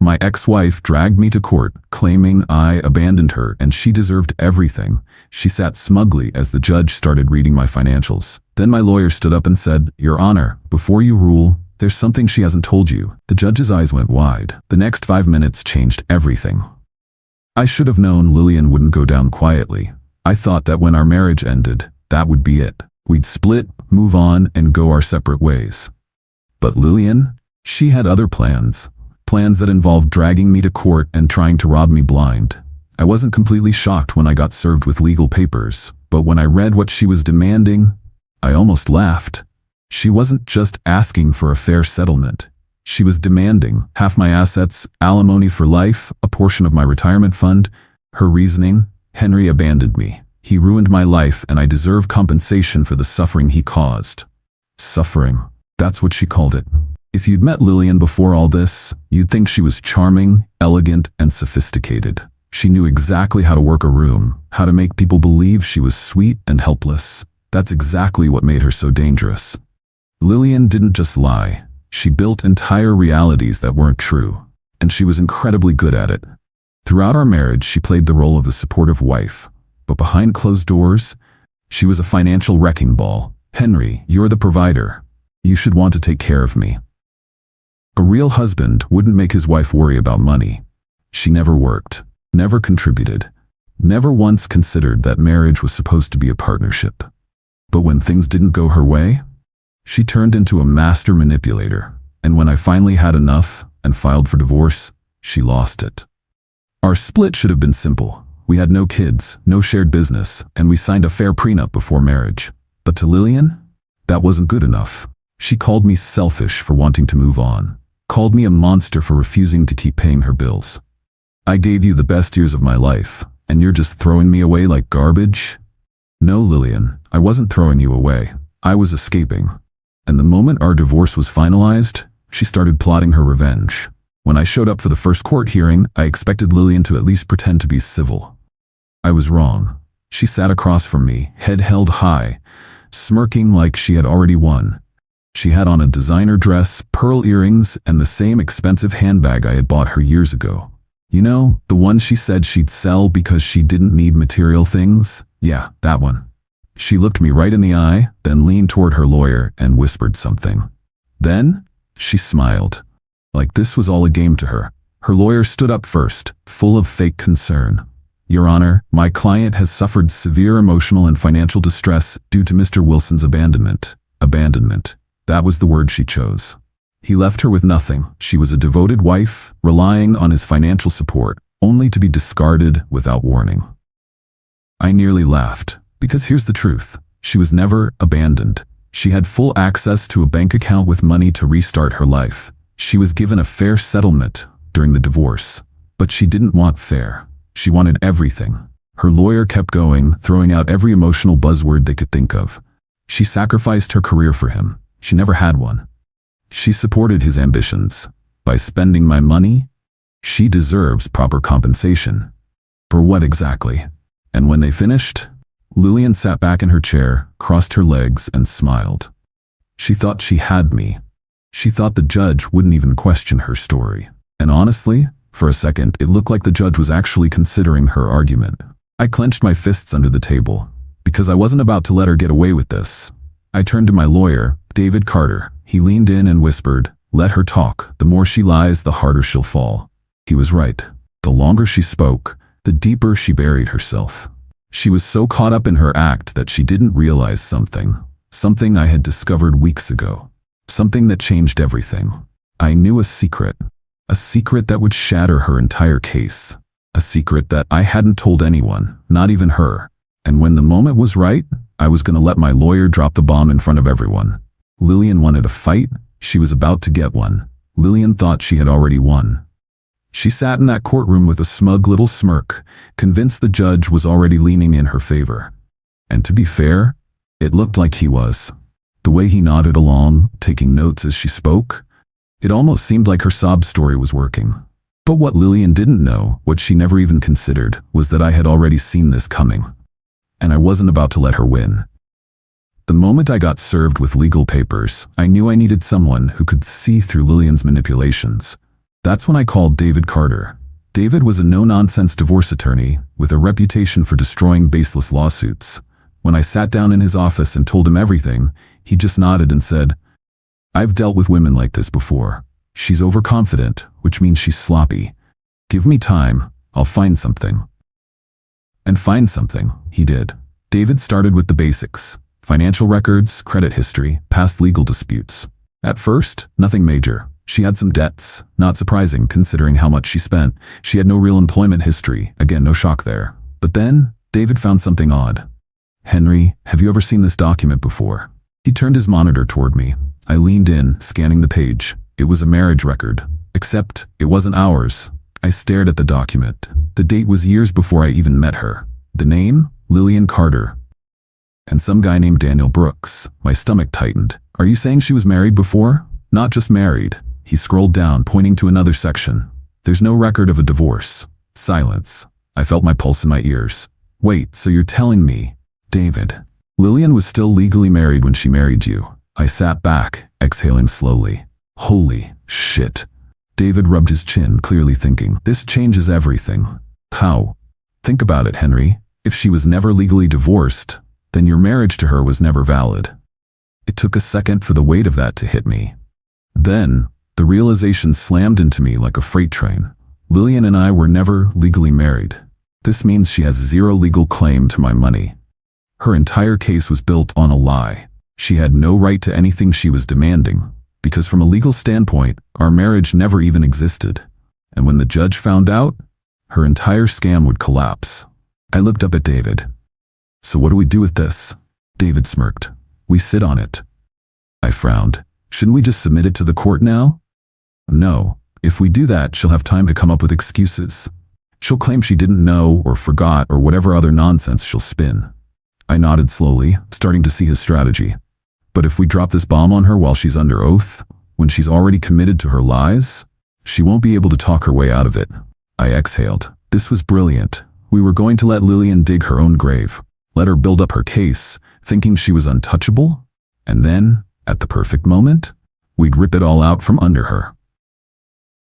My ex-wife dragged me to court, claiming I abandoned her and she deserved everything. She sat smugly as the judge started reading my financials. Then my lawyer stood up and said, "Your Honor, before you rule, there's something she hasn't told you." The judge's eyes went wide. The next 5 minutes changed everything. I should have known Lillian wouldn't go down quietly. I thought that when our marriage ended, that would be it. We'd split, move on, and go our separate ways. But Lillian, she had other plans. Plans that involved dragging me to court and trying to rob me blind. I wasn't completely shocked when I got served with legal papers, but when I read what she was demanding, I almost laughed. She wasn't just asking for a fair settlement. She was demanding half my assets, alimony for life, a portion of my retirement fund. Her reasoning: Henry abandoned me. He ruined my life and I deserve compensation for the suffering he caused. Suffering. That's what she called it. If you'd met Lillian before all this, you'd think she was charming, elegant, and sophisticated. She knew exactly how to work a room, how to make people believe she was sweet and helpless. That's exactly what made her so dangerous. Lillian didn't just lie. She built entire realities that weren't true, and she was incredibly good at it. Throughout our marriage, she played the role of the supportive wife, but behind closed doors, she was a financial wrecking ball. "Henry, you're the provider. You should want to take care of me." A real husband wouldn't make his wife worry about money. She never worked, never contributed, never once considered that marriage was supposed to be a partnership. But when things didn't go her way, she turned into a master manipulator. And when I finally had enough and filed for divorce, she lost it. Our split should have been simple. We had no kids, no shared business, and we signed a fair prenup before marriage. But to Lillian, that wasn't good enough. She called me selfish for wanting to move on. Called me a monster for refusing to keep paying her bills. "I gave you the best years of my life, and you're just throwing me away like garbage?" No, Lillian, I wasn't throwing you away. I was escaping. And the moment our divorce was finalized, she started plotting her revenge. When I showed up for the first court hearing, I expected Lillian to at least pretend to be civil. I was wrong. She sat across from me, head held high, smirking like she had already won. She had on a designer dress, pearl earrings, and the same expensive handbag I had bought her years ago. You know, the one she said she'd sell because she didn't need material things? Yeah, that one. She looked me right in the eye, then leaned toward her lawyer and whispered something. Then, she smiled. Like this was all a game to her. Her lawyer stood up first, full of fake concern. "Your Honor, my client has suffered severe emotional and financial distress due to Mr. Wilson's abandonment." Abandonment. That was the word she chose. He left her with nothing. She was a devoted wife, relying on his financial support, only to be discarded without warning. I nearly laughed, because here's the truth. She was never abandoned. She had full access to a bank account with money to restart her life. She was given a fair settlement during the divorce, but she didn't want fair. She wanted everything. Her lawyer kept going, throwing out every emotional buzzword they could think of. She sacrificed her career for him. She never had one. She supported his ambitions. By spending my money, she deserves proper compensation. For what exactly? And when they finished, Lillian sat back in her chair, crossed her legs, and smiled. She thought she had me. She thought the judge wouldn't even question her story. And honestly, for a second, it looked like the judge was actually considering her argument. I clenched my fists under the table, because I wasn't about to let her get away with this. I turned to my lawyer, David Carter. He leaned in and whispered, "Let her talk. The more she lies, the harder she'll fall." He was right. The longer she spoke, the deeper she buried herself. She was so caught up in her act that she didn't realize something I had discovered weeks ago. Something that changed everything. I knew a secret that would shatter her entire case. A secret that I hadn't told anyone, not even her. And when the moment was right, I was going to let my lawyer drop the bomb in front of everyone. Lillian wanted a fight. She was about to get one. Lillian thought she had already won. She sat in that courtroom with a smug little smirk, convinced the judge was already leaning in her favor. And to be fair, it looked like he was. The way he nodded along, taking notes as she spoke, it almost seemed like her sob story was working. But what Lillian didn't know, what she never even considered, was that I had already seen this coming. And I wasn't about to let her win. The moment I got served with legal papers, I knew I needed someone who could see through Lillian's manipulations. That's when I called David Carter. David was a no-nonsense divorce attorney with a reputation for destroying baseless lawsuits. When I sat down in his office and told him everything, he just nodded and said, "I've dealt with women like this before. She's overconfident, which means she's sloppy. Give me time, I'll find something." And find something, he did. David started with the basics: financial records, credit history, past legal disputes. At first, nothing major. She had some debts, not surprising considering how much she spent. She had no real employment history, again no shock there. But then, David found something odd. "Henry, have you ever seen this document before?" He turned his monitor toward me. I leaned in, scanning the page. It was a marriage record. Except, it wasn't ours. I stared at the document. The date was years before I even met her. The name? Lillian Carter. And some guy named Daniel Brooks. My stomach tightened. "Are you saying she was married before?" "Not just married." He scrolled down, pointing to another section. "There's no record of a divorce." Silence. I felt my pulse in my ears. "Wait, so you're telling me..." "David, Lillian was still legally married when she married you." I sat back, exhaling slowly. Holy shit. David rubbed his chin, clearly thinking, "This changes everything." "How?" "Think about it, Henry. If she was never legally divorced, then your marriage to her was never valid." It took a second for the weight of that to hit me. Then, the realization slammed into me like a freight train. Lillian and I were never legally married. This means she has zero legal claim to my money. Her entire case was built on a lie. She had no right to anything she was demanding, because from a legal standpoint, our marriage never even existed. And when the judge found out, her entire scam would collapse. I looked up at David. "So what do we do with this?" David smirked. "We sit on it." I frowned. "Shouldn't we just submit it to the court now?" "No. If we do that, she'll have time to come up with excuses. She'll claim she didn't know or forgot or whatever other nonsense she'll spin." I nodded slowly, starting to see his strategy. "But if we drop this bomb on her while she's under oath, when she's already committed to her lies, she won't be able to talk her way out of it." I exhaled. This was brilliant. We were going to let Lillian dig her own grave, let her build up her case, thinking she was untouchable, and then, at the perfect moment, we'd rip it all out from under her.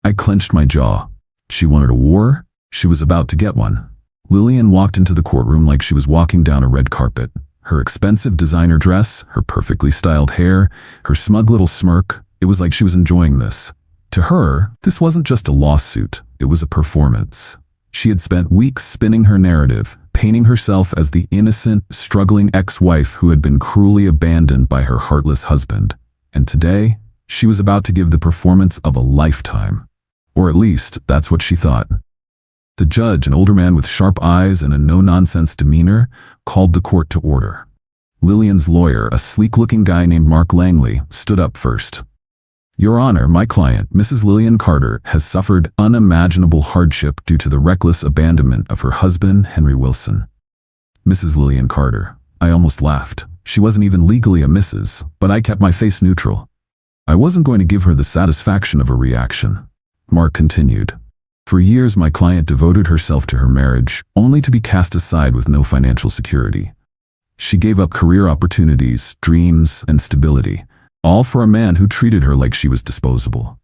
I clenched my jaw. She wanted a war. She was about to get one. Lillian walked into the courtroom like she was walking down a red carpet. Her expensive designer dress, her perfectly styled hair, her smug little smirk, it was like she was enjoying this. To her, this wasn't just a lawsuit, it was a performance. She had spent weeks spinning her narrative, painting herself as the innocent, struggling ex-wife who had been cruelly abandoned by her heartless husband. And today, she was about to give the performance of a lifetime. Or at least, that's what she thought. The judge, an older man with sharp eyes and a no-nonsense demeanor, called the court to order. Lillian's lawyer, a sleek-looking guy named Mark Langley, stood up first. "Your Honor, my client, Mrs. Lillian Carter, has suffered unimaginable hardship due to the reckless abandonment of her husband, Henry Wilson." Mrs. Lillian Carter. I almost laughed. She wasn't even legally a Mrs., but I kept my face neutral. I wasn't going to give her the satisfaction of a reaction. Mark continued. "For years, my client devoted herself to her marriage, only to be cast aside with no financial security. She gave up career opportunities, dreams, and stability, all for a man who treated her like she was disposable."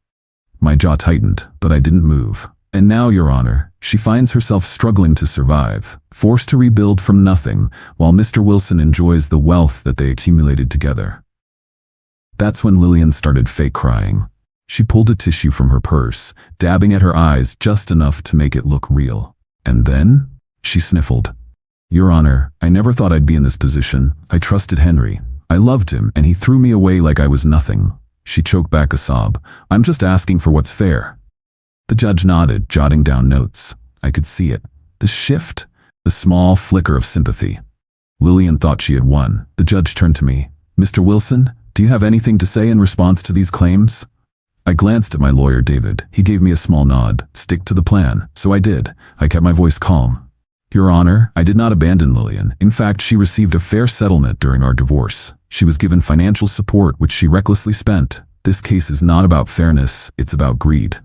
My jaw tightened, but I didn't move. "And now, Your Honor, she finds herself struggling to survive, forced to rebuild from nothing, while Mr. Wilson enjoys the wealth that they accumulated together." That's when Lillian started fake crying. She pulled a tissue from her purse, dabbing at her eyes just enough to make it look real. And then, she sniffled. "Your Honor, I never thought I'd be in this position. I trusted Henry. I loved him, and he threw me away like I was nothing." She choked back a sob. "I'm just asking for what's fair." The judge nodded, jotting down notes. I could see it. The shift, the small flicker of sympathy. Lillian thought she had won. The judge turned to me. "Mr. Wilson, do you have anything to say in response to these claims?" I glanced at my lawyer, David. He gave me a small nod. "Stick to the plan." So I did. I kept my voice calm. "Your Honor, I did not abandon Lillian. In fact, she received a fair settlement during our divorce. She was given financial support, which she recklessly spent. This case is not about fairness, it's about greed."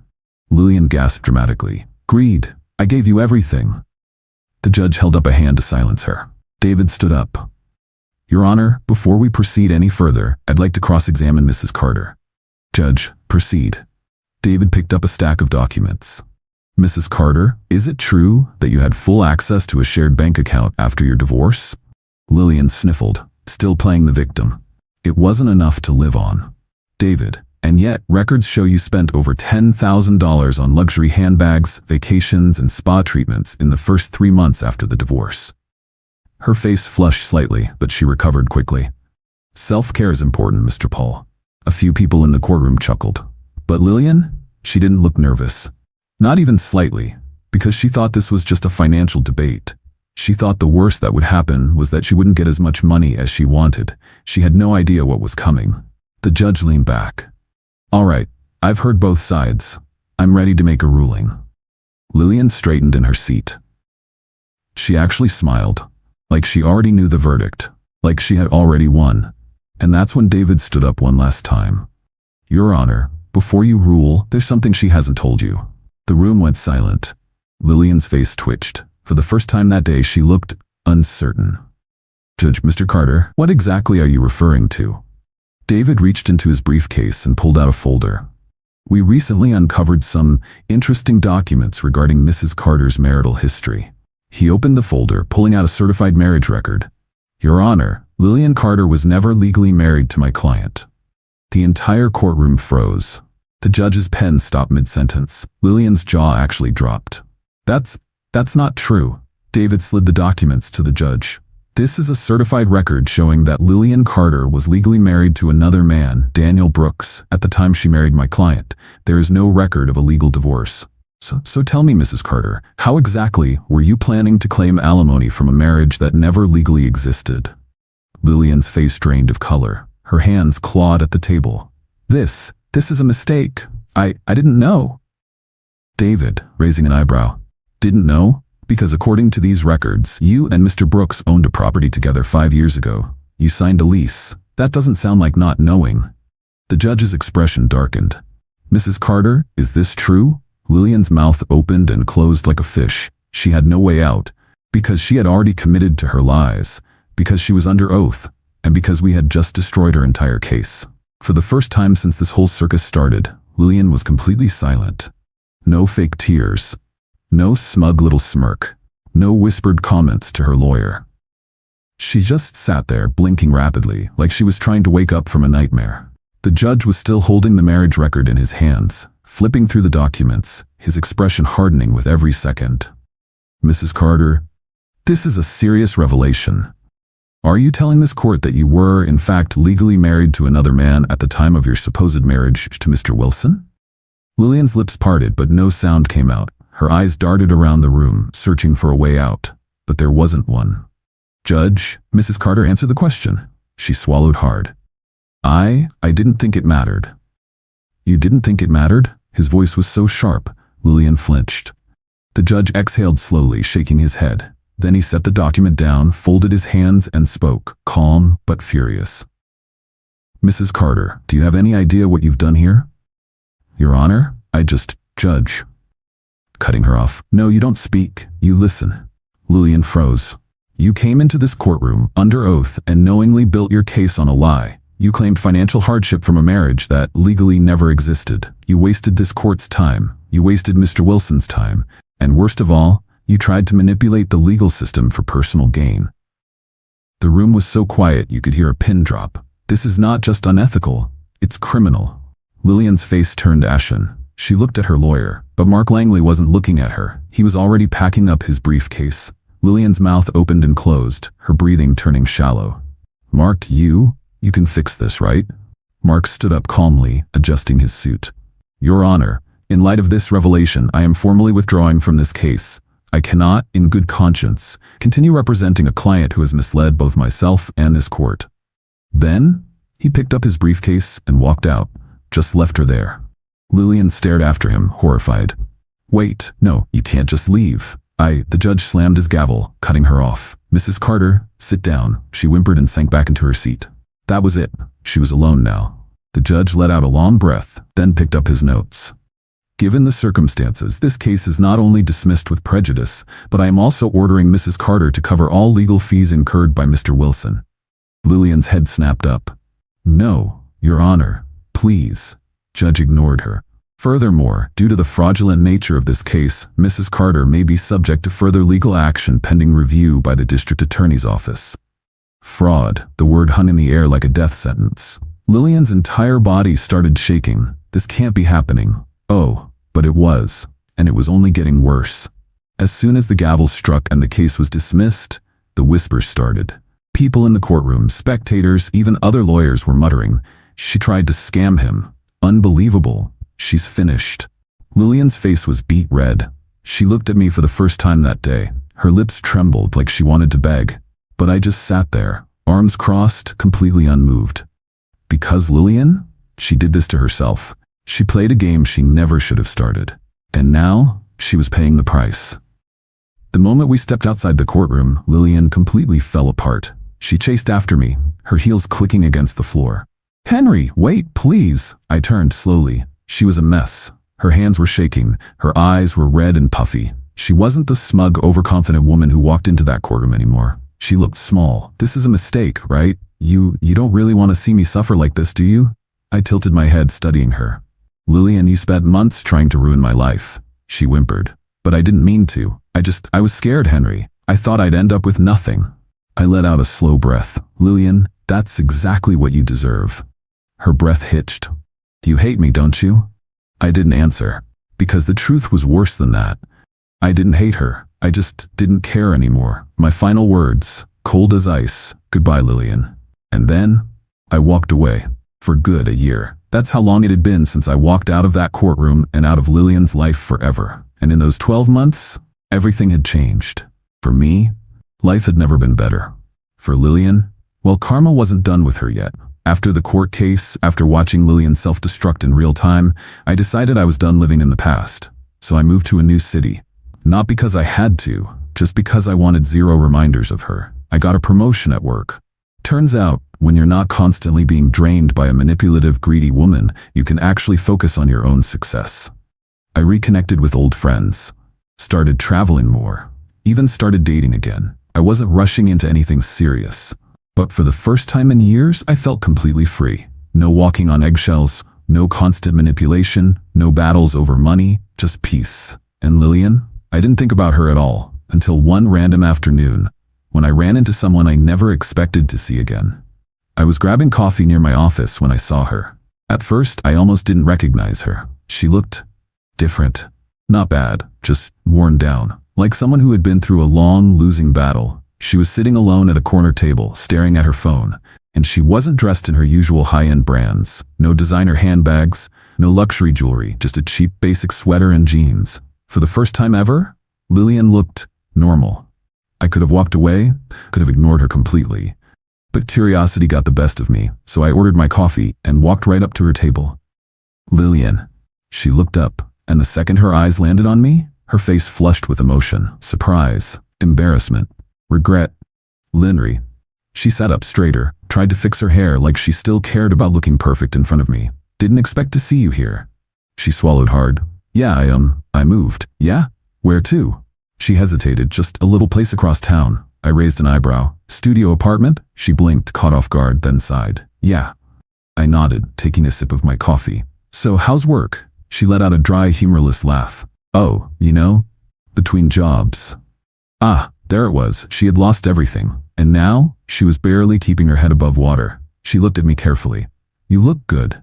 Lillian gasped dramatically. "Greed? I gave you everything." The judge held up a hand to silence her. David stood up. "Your Honor, before we proceed any further, I'd like to cross-examine Mrs. Carter." "Judge, proceed." David picked up a stack of documents. Mrs. Carter, is it true that you had full access to a shared bank account after your divorce? Lillian sniffled, still playing the victim. It wasn't enough to live on. David, and yet records show you spent over $10,000 on luxury handbags, vacations, and spa treatments in the first 3 months after the divorce. Her face flushed slightly, but she recovered quickly. Self-care is important, Mr. Paul. A few people in the courtroom chuckled. But Lillian? She didn't look nervous. Not even slightly, because she thought this was just a financial debate. She thought the worst that would happen was that she wouldn't get as much money as she wanted. She had no idea what was coming. The judge leaned back. All right, I've heard both sides. I'm ready to make a ruling. Lillian straightened in her seat. She actually smiled, like she already knew the verdict, like she had already won. And that's when David stood up one last time. Your Honor, before you rule, there's something she hasn't told you. The room went silent. Lillian's face twitched. For the first time that day, she looked uncertain. Judge, Mr. Carter, what exactly are you referring to? David reached into his briefcase and pulled out a folder. We recently uncovered some interesting documents regarding Mrs. Carter's marital history. He opened the folder, pulling out a certified marriage record. Your Honor, Lillian Carter was never legally married to my client. The entire courtroom froze. The judge's pen stopped mid-sentence. Lillian's jaw actually dropped. That's not true. David slid the documents to the judge. This is a certified record showing that Lillian Carter was legally married to another man, Daniel Brooks, at the time she married my client. There is no record of a legal divorce. So tell me, Mrs. Carter, how exactly were you planning to claim alimony from a marriage that never legally existed? Lillian's face drained of color. Her hands clawed at the table. This is a mistake. I didn't know. David, raising an eyebrow. Didn't know? Because according to these records, you and Mr. Brooks owned a property together 5 years ago. You signed a lease. That doesn't sound like not knowing. The judge's expression darkened. Mrs. Carter, is this true? Lillian's mouth opened and closed like a fish. She had no way out, because she had already committed to her lies, because she was under oath, and because we had just destroyed her entire case. For the first time since this whole circus started, Lillian was completely silent. No fake tears. No smug little smirk. No whispered comments to her lawyer. She just sat there, blinking rapidly, like she was trying to wake up from a nightmare. The judge was still holding the marriage record in his hands, flipping through the documents, his expression hardening with every second. Mrs. Carter, this is a serious revelation. Are you telling this court that you were, in fact, legally married to another man at the time of your supposed marriage to Mr. Wilson? Lillian's lips parted, but no sound came out. Her eyes darted around the room, searching for a way out, but there wasn't one. Judge, Mrs. Carter answered the question. She swallowed hard. I didn't think it mattered. You didn't think it mattered? His voice was so sharp, Lillian flinched. The judge exhaled slowly, shaking his head. Then he set the document down, folded his hands, and spoke, calm but furious. Mrs. Carter, do you have any idea what you've done here? Your Honor, Judge. Cutting her off. No, you don't speak. You listen. Lillian froze. You came into this courtroom under oath and knowingly built your case on a lie. You claimed financial hardship from a marriage that legally never existed. You wasted this court's time. You wasted Mr. Wilson's time. And worst of all, you tried to manipulate the legal system for personal gain. The room was so quiet you could hear a pin drop. This is not just unethical, it's criminal. Lillian's face turned ashen. She looked at her lawyer, but Mark Langley wasn't looking at her. He was already packing up his briefcase. Lillian's mouth opened and closed, her breathing turning shallow. Mark, you can fix this, right? Mark stood up calmly, adjusting his suit. Your Honor, in light of this revelation, I am formally withdrawing from this case. I cannot, in good conscience, continue representing a client who has misled both myself and this court. Then, he picked up his briefcase and walked out, just left her there. Lillian stared after him, horrified. Wait, no, you can't just leave. The judge slammed his gavel, cutting her off. Mrs. Carter, sit down. She whimpered and sank back into her seat. That was it. She was alone now. The judge let out a long breath, then picked up his notes. Given the circumstances, this case is not only dismissed with prejudice, but I am also ordering Mrs. Carter to cover all legal fees incurred by Mr. Wilson. Lillian's head snapped up. No, Your Honor, please. Judge ignored her. Furthermore, due to the fraudulent nature of this case, Mrs. Carter may be subject to further legal action pending review by the district attorney's office. Fraud, the word hung in the air like a death sentence. Lillian's entire body started shaking. This can't be happening. Oh, but it was. And it was only getting worse. As soon as the gavel struck and the case was dismissed, the whispers started. People in the courtroom, spectators, even other lawyers were muttering, "She tried to scam him. Unbelievable. She's finished." Lillian's face was beet red. She looked at me for the first time that day. Her lips trembled like she wanted to beg. But I just sat there, arms crossed, completely unmoved. Because Lillian? She did this to herself. She played a game she never should have started. And now, she was paying the price. The moment we stepped outside the courtroom, Lillian completely fell apart. She chased after me, her heels clicking against the floor. "Henry, wait, please!" I turned slowly. She was a mess. Her hands were shaking, her eyes were red and puffy. She wasn't the smug, overconfident woman who walked into that courtroom anymore. She looked small. "This is a mistake, right? You don't really want to see me suffer like this, do you?" I tilted my head, studying her. "Lillian, you spent months trying to ruin my life," she whimpered. "But I didn't mean to. I was scared, Henry. I thought I'd end up with nothing." I let out a slow breath. "Lillian, that's exactly what you deserve." Her breath hitched. "You hate me, don't you?" I didn't answer, because the truth was worse than that. I didn't hate her. I just didn't care anymore. My final words, cold as ice, "Goodbye, Lillian." And then, I walked away. For good, a year. That's how long it had been since I walked out of that courtroom and out of Lillian's life forever. And in those 12 months, everything had changed. For me, life had never been better. For Lillian, well, karma wasn't done with her yet. After the court case, after watching Lillian self-destruct in real time, I decided I was done living in the past. So I moved to a new city. Not because I had to, just because I wanted zero reminders of her. I got a promotion at work. Turns out, when you're not constantly being drained by a manipulative, greedy woman, you can actually focus on your own success. I reconnected with old friends, started traveling more, even started dating again. I wasn't rushing into anything serious. But for the first time in years, I felt completely free. No walking on eggshells, no constant manipulation, no battles over money, just peace. And Lillian? I didn't think about her at all, until one random afternoon, when I ran into someone I never expected to see again. I was grabbing coffee near my office when I saw her. At first, I almost didn't recognize her. She looked different. Not bad, just worn down, like someone who had been through a long, losing battle. She was sitting alone at a corner table, staring at her phone, and she wasn't dressed in her usual high-end brands. No designer handbags, no luxury jewelry, just a cheap basic sweater and jeans. For the first time ever, Lillian looked normal. I could have walked away, could have ignored her completely. But curiosity got the best of me, so I ordered my coffee and walked right up to her table. "Lillian." She looked up, and the second her eyes landed on me, her face flushed with emotion, surprise, embarrassment, regret. "Linry." She sat up straighter, tried to fix her hair like she still cared about looking perfect in front of me. "Didn't expect to see you here." She swallowed hard. "Yeah, I moved." "Yeah? Where to?" She hesitated. "Just a little place across town." I raised an eyebrow. "Studio apartment?" She blinked, caught off guard, then sighed. "Yeah." I nodded, taking a sip of my coffee. "So how's work?" She let out a dry, humorless laugh. "Oh, between jobs." Ah, there it was. She had lost everything. And now, she was barely keeping her head above water. She looked at me carefully. "You look good."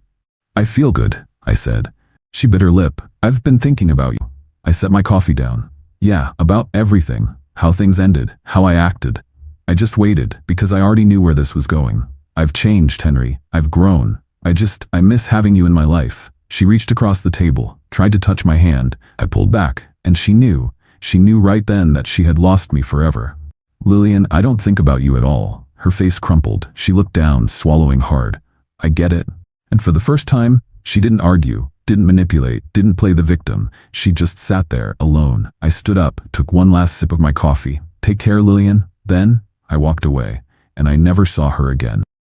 "I feel good," I said. She bit her lip. "I've been thinking about you." I set my coffee down. "Yeah, about everything. How things ended, how I acted. I just waited, because I already knew where this was going. I've changed, Henry. I've grown. I miss having you in my life." She reached across the table, tried to touch my hand. I pulled back, and she knew. She knew right then that she had lost me forever. "Lillian, I don't think about you at all." Her face crumpled. She looked down, swallowing hard. "I get it." And for the first time, she didn't argue, didn't manipulate, didn't play the victim. She just sat there, alone. I stood up, took one last sip of my coffee. "Take care, Lillian." Then, I walked away, and I never saw her again.